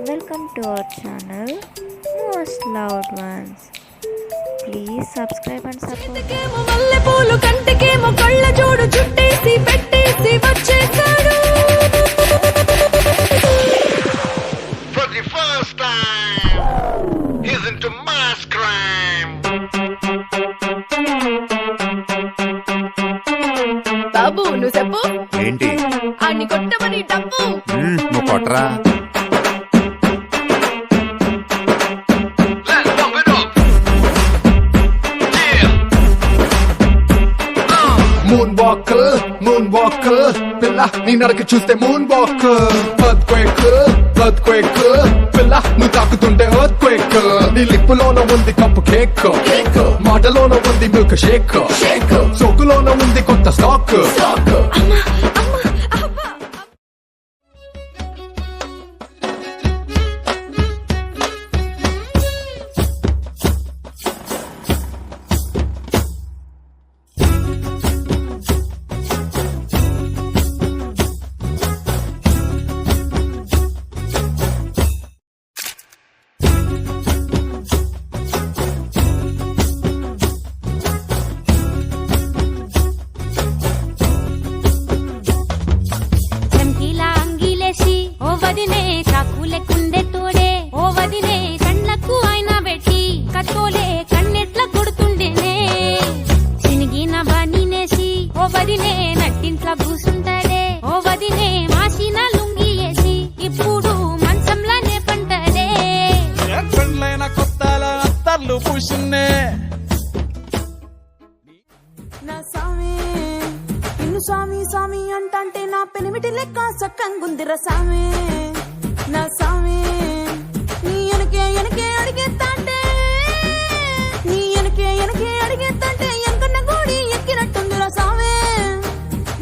Welcome to our channel, Most Loved Ones. Please subscribe and support. మల్లెపూలు కంటికేమో కళ్ళ జోడు చుట్టేసి పెట్టేసి వచ్చేసాడు. For the first time, he's into mass crime. బాబు నువ్వు చెప్పు ఏంటి అన్ని కొట్టమని డబ్బు నువ్వు కొట్టరా Let's pump it up. Yeah. Moon walker పిల్ల నీ నరక చూస్తే మూన్ వాకర్ ఎర్త్క్వేక్ పిల్ల నువ్వు తాకుతుంటే ఎర్త్క్వేక్ నీ లిప్పులోన ఉంది కప్పు కేక్ మాటలోన ఉంది మిల్క్ షేక్ సోకులోన ఉంది కొత్త స్టాక్ చంకీలా అంగిలేసి ఓ వదినే చాకులే కుండే తోడే ఓ వదినే కళ్ళకు ఆయన పెట్టి కట్టోలే కన్నెట్ల కొడుతుండేనే చినిగిన బనీనేసి ఓ వదినే నట్టింట్ల కూసుంటాడే ఓ వదినే మాసిన లుంగి వేసి ఇప్పుడు మంచంలానే పంటడే పెండ్లైన కొత్తల అత్తర్లు పూసిన్నే నా సామి నిన్ను సామి సామి అంటంటే నా పెనిమిటి లెక్క సక్కంగుందిర సామి నా సామి నీ ఎనకే అడిగేస్తాంటే నీ ఎనకే అడిగేస్తాంటే ఎంకన్న గోడి ఎక్కినట్టుందిర సామి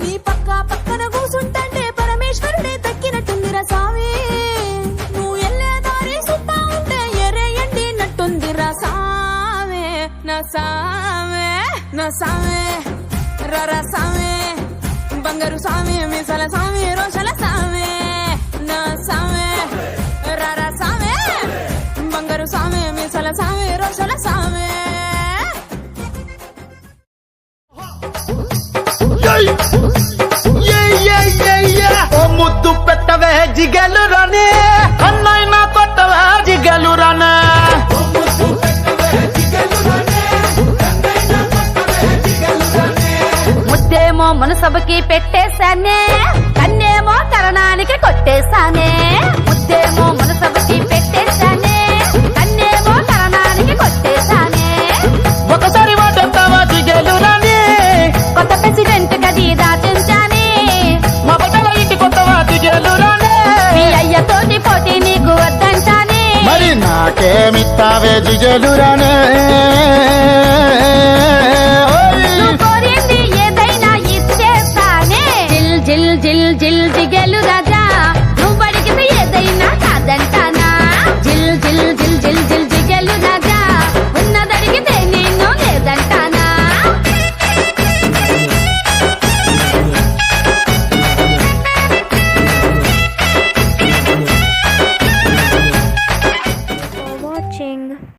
నీ పక్కన కూసుంటంటే పరమేశ్వరుడే దక్కినట్టుందిర సామి నువ్వు ఎల్లే దారి సుత్తా ఉంటే ఎరే ఎండినట్టుందిర సామి నా సామి నా సామి రరా సామి బంగారు సామి మీసల సామి రోషల సామి నా సామి రరా సామి బంగారు సామి మీసల సామి రోషల సామి ఓ ముద్దు పెట్టవే జిగలు రానే అన్నైనా కొట్టవే జిగలు రానే ముద్దేమో మనసభకి పెట్టేశానే కన్నేమో తరణానికి కొట్టేశానే ముద్దేమో మనసభకి పెట్టేశానే కన్నేమో తరణానికి కొట్టేశానే ఒకసారి వాటంతావా జిగలు రానే కొత్త ప్రెసిడెంట్ గది దాచించానే మా బట్టల ఇంటి కొత్తవా జిగలు రానే మీ అయ్యతోటి పోటీ నీకు వద్దంటానే మరి నాకేమిస్తావే జిగలు రానే